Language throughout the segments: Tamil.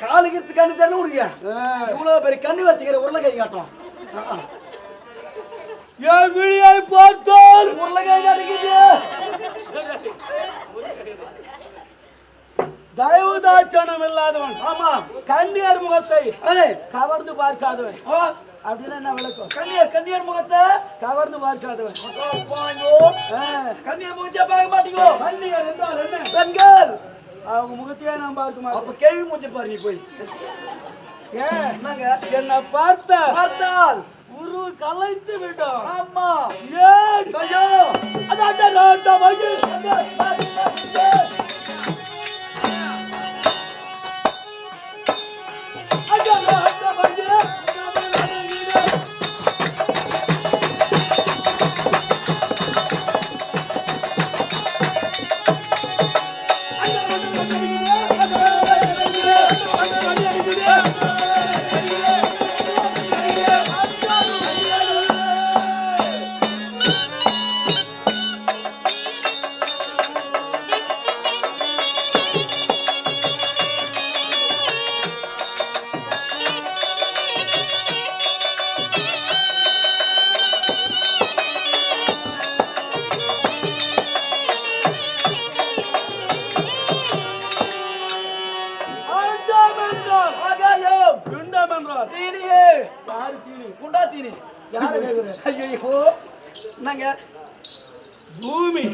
காலுக்கு கண்ணு தண்ணி விடுங்க. இவ்வளவு பெரிய கண்ணு வச்சுக்கிற உருளைக்கை காட்டும். என் விழியை பார்த்தால் உருளைக்கை காட்டுக்குது. தயவுதாட்சணம் இல்லாதவன். ஆமா, கண்ணியர் முகத்தை கவர்ந்து பார்க்காதவன். அப்படின்னா என்ன விளக்கம்? கண்ணியர் முகத்தை கவர்ந்து பார்க்காதவன். கண்ணியர் முகத்தையே பார்க்க மாட்டீங்க. கண்ணியர் என்றால் என்ன? பெண்கள். அவங்க முகத்தையே நான் பார்க்க மாட்டேன். அப்ப கேள்வி மூச்சு பாரு நீ போய். என்ன பார்த்தால் உரு கலைத்து விடும். ஆமா, ஏன் ஐயோ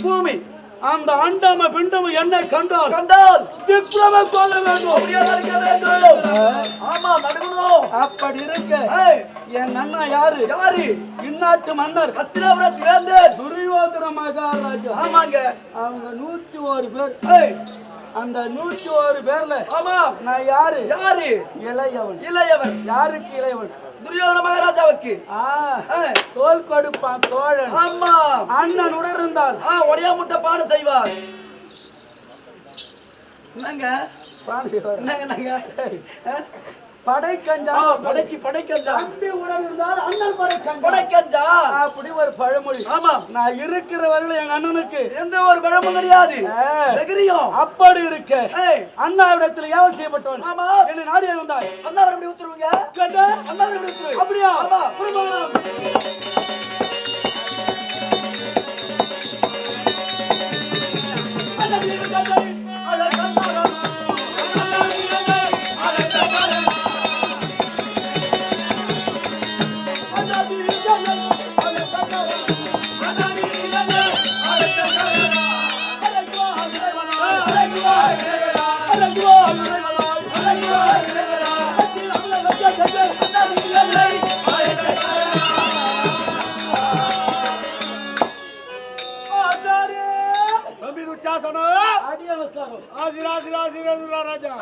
பூமி அந்த அண்டம பிண்டம என்னை கண்டால் விப்ரமம் சொல்ல வேண்டும். ஆமா, நடக்கணும். அப்படி இருக்க என் அண்ணா யாரு? இந்நாட்டு மன்னர் ஹஸ்தினாபுரத்து வேந்தர் துரியோதன மகாராஜா. ஆமாங்க, அவங்க 101 பேர். அந்த 101 பேர்ல ஆமா நான் யாரு? இளையவன். யாருக்கு இளையவன்? துரியோதன மகாராஜாவுக்கு. தோல் கொடுப்பான் தோழன். ஆமா, அண்ணன் உடன் இருந்தால் ஒடியா முட்டை பானை செய்வார். என்னங்க படைக்கஞ்சா படைக்கஞ்சா அம்பி உடன் இருந்தால் அண்ணன் படைக்கஞ்சா. அப்படி ஒரு பழமொழி. ஆமா, நான் இருக்கிற வரையில எங்க அண்ணனுக்கு எந்த ஒரு பழமும் கிடையாது. அப்படி இருக்க அண்ணாவிடத்தில் ஏவல் செய்யப்பட்டவன். ஆமா, என்ன நாடி வந்தாய்? அண்ணாவை எப்படி உத்தரவுங்க? அண்ணாவை எப்படி உத்தரவு? அப்படியா? ஆமா, ராஜா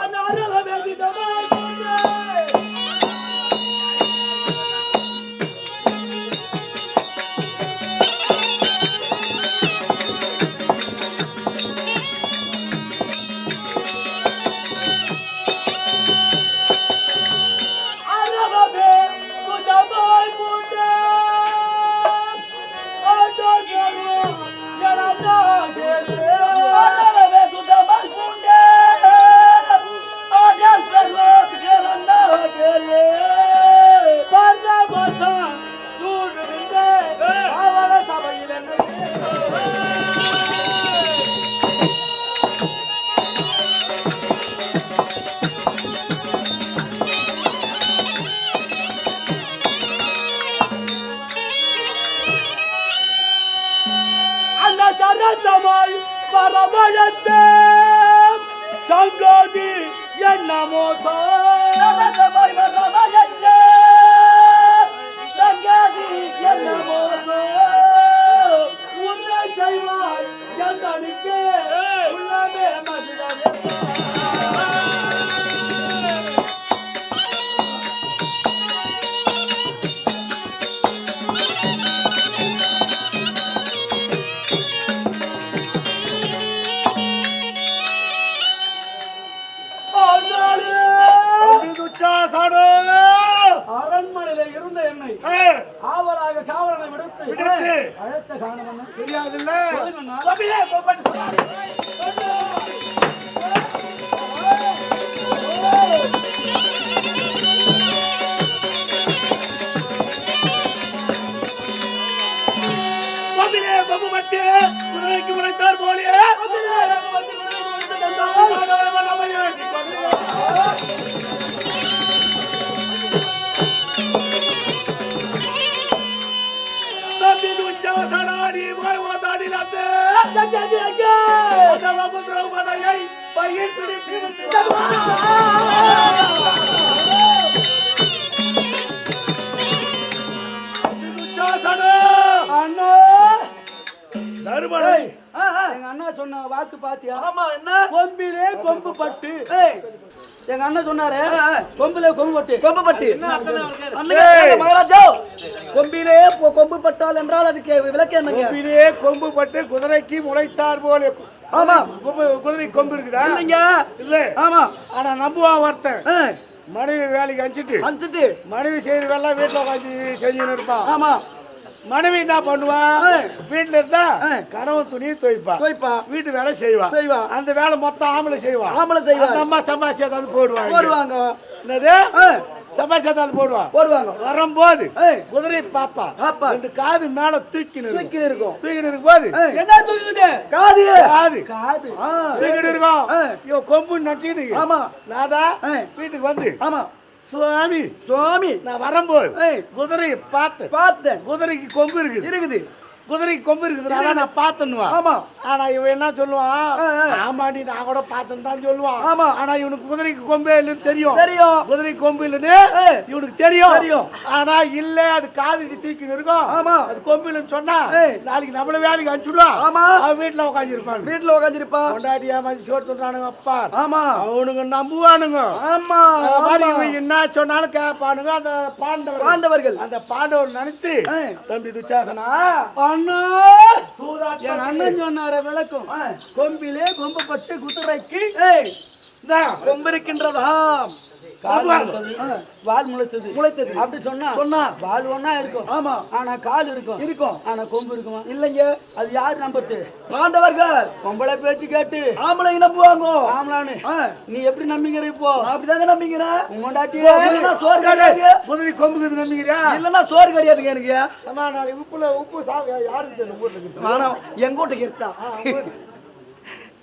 வரவழைத்தே சங்கதி என்னமோதோ வரவழைத்தே சங்கதி என்னமோதோ உன்னை செய்வாய் எந்தனிக்கே உள்ளமே மகிழவே அழைத்த காரணம் தெரியாதுல்ல கோபிலே கோபப்பட்டு சொன்னாரு கோபிலே கோபப்பட்டு குதிரைக்கு முளைத்தார் போலே எங்க அண்ணா சொன்ன வாக்கு பாத்தியா? ஆமா என்ன கொம்பிலே கொம்பு பட்டு. எங்க அண்ணன் சொன்னாரு கொம்பிலே கொம்பு பட்டு. கொம்பு பட்டு மகாராஜா கொம்பிலே கொம்பு பட்டால் என்றால் அதுக்கு விளக்கம் என்னங்க? கொம்பிலே கொம்பு பட்டு குதிரைக்கு முளைத்தார் போல. ஆமா குதிரை கொம்பு இருக்குதா? இல்லைங்க. இல்ல. ஆமா. ஆனா நம்புவா ஒருத்தன் மனைவி வேலைக்கு அனுப்பிச்சிட்டு மனைவி செய்யற வேலை வீட்டுல உட்காந்து செஞ்சுன்னு இருப்பான். ஆமா. மனைவி என்ன பண்ணுவா? வீட்டுல இருந்தா கணவன் துணி துவைப்பா, வீட்டு வேலை செய்வா. அந்த வேலை மொத்தம் ஆம்பளை செய்வா. அம்மா சம்பாதிச்சு போடுவாங்க. என்னது சம்பாதிச்சு போடுவாங்க. வரும்போது குதிரை பாப்பா ரெண்டு காது மேல தூக்கின்னு இருக்கும் போது என்ன தூக்குது? காது தூக்கிட்டு இருக்கும். இவன் கொம்பு நினைச்சுக்கிட்டு ஆமா நாதா வீட்டுக்கு வந்து ஆமா சுவாமி நான் வரும்போது குதிரையை பார்த்தேன். குதிரைக்கு கொம்பு இருக்குது. குதிரைக்கு கொம்பு இருக்குது. நான் பார்த்தேன்னுவான். ஆமா. ஆனா இவன் என்ன சொல்லுவான்? ஆமாடி நான் கூட பார்த்தேன்னு தான் சொல்லுவான். ஆமா. ஆனா இவனுக்கு குதிரைக்கு கொம்பே இல்லைன்னு தெரியும். குதிரைக்கு கொம்பு இல்லைன்னு இவனுக்கு தெரியும். ஆனா இல்ல அது காது தூக்கின்னு இருக்கும். ஆமா. அது கொம்பு இல்லைன்னு சொன்னா நாளைக்கு நம்மள வேலைக்கு அனுப்பிச்சுடுவான். ஆமா. அவன் வீட்டுல உட்காந்துருப்பான். கொண்டாடி ஏமாச்சி சோறு சொல்றானுங்க அப்பா. ஆமா. அவனுங்க நம்புவானுங்க. ஆமா. இவன் என்ன சொன்னாலும் கேட்பானுங்க. அந்த பாண்டவர்கள் அந்த பாண்டவர் நினைத்து தம்பி துச்சாசனா என் அண்ணன் சொன்னார விளக்கம். கொம்பிலே கொம்பு பட்டு குதிரைக்கு கொம்பு இருக்கின்றதா? வால் முளைத்தது அப்படி சொன்னா வால் ஒன்னா இருக்கும். ஆமா. ஆனா கால் இருக்கும். ஆனா கொம்பு இருக்குமா? இல்லைங்க. அது யாரு நம்புறது? பாண்டவர்கள். பொம்பளை பேச்சு கேட்டு ஆம்பளை நம்புவாங்க. ஆம்பளானு நீ எப்படி நம்பிக்கிற? இப்போ அப்படிதாங்க நம்பிக்கிறேன். உங்கடாட்டியே சோறு கிடையாது. குதிரை கொம்புக்கு நம்பிக்கிறியா? இல்லன்னா சோறு கிடையாதுங்க எனக்கு. உப்பு யாருக்கு எங்க வீட்டுக்கு இருக்கா?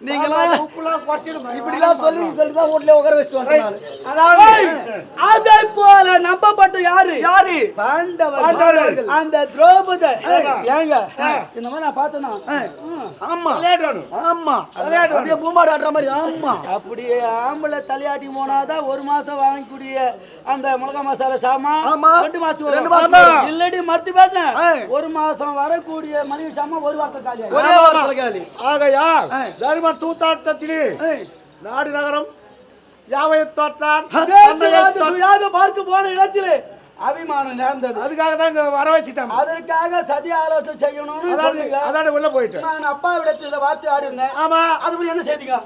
நீங்களா இப்படிலாம் சொல்லிதான் வீட்டுல உட்கார வச்சுட்டு வந்தாங்க. அதே போல நம்பப்பட்ட யாரு? பாண்டவர்கள். அந்த திரௌபதி ஏங்க இந்த மாதிரி நான் பார்த்தேனா? ஆமா அப்படியே பூமாடு ஆடுற மாதிரி. ஆமா. அப்படியே ஆம்பளை தலையாட்டி போனாதான் ஒரு மாசம் வாங்கக்கூடிய அந்த மிளகா மசாலா சாமான் 2 மாசம் இல்லடி மறுத்து பேசுறேன். ஒரு மாசம் வரக்கூடிய மளிகை சாமான் ஒரு வாரத்தை காலி. ஆகையா தர்ம தூத்தாட்டத்திலே நாடு நகரம் யாவையை தோற்றான் பார்க்க போன இடத்திலே அபிமானம் நேர்ந்தது. அதுக்காக தான் இங்க வர வச்சுட்டேன். அதற்காக சதி ஆலோசனை செய்யணும்னு அதோட உள்ள போயிட்டேன். நான் அப்பா விடத்துல வார்த்தை ஆடி இருந்தேன். ஆமா. அது என்ன செய்திங்க?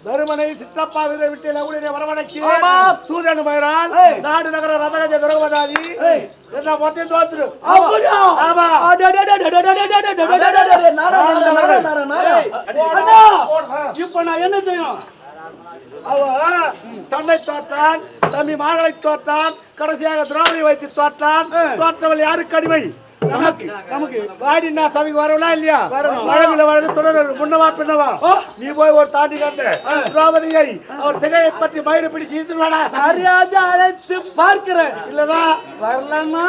தருமனை சித்தப்பா விதை விட்டு ஊழிய வரவழைச்சி சூரியன் பயிரால் நாடு நகர ரதகஜ துரகவதாதி என்ன மொத்தம் தோத்துரு. இப்ப நான் என்ன செய்யணும்? தன்னை தோற்றான், தம்பி மகளை தோற்றான், கடைசியாக திரௌபதி வைத்து தோற்றான். தோற்றவள் யாருக்கு அடிமை? நமக்கு வாடினா சபைக்கு வரவனா இல்லையா? வழங்குல வழக்கு தொடர் முன்னவா பின்னவா? நீ போய் ஒரு தாண்டி கண்டு திரௌபதியை அவர் திகையை பற்றி மயிறு பிடிச்சு இழுத்துவாடா. சரியாக அழைத்து பார்க்கிறேன். இல்லதா வரலன்னா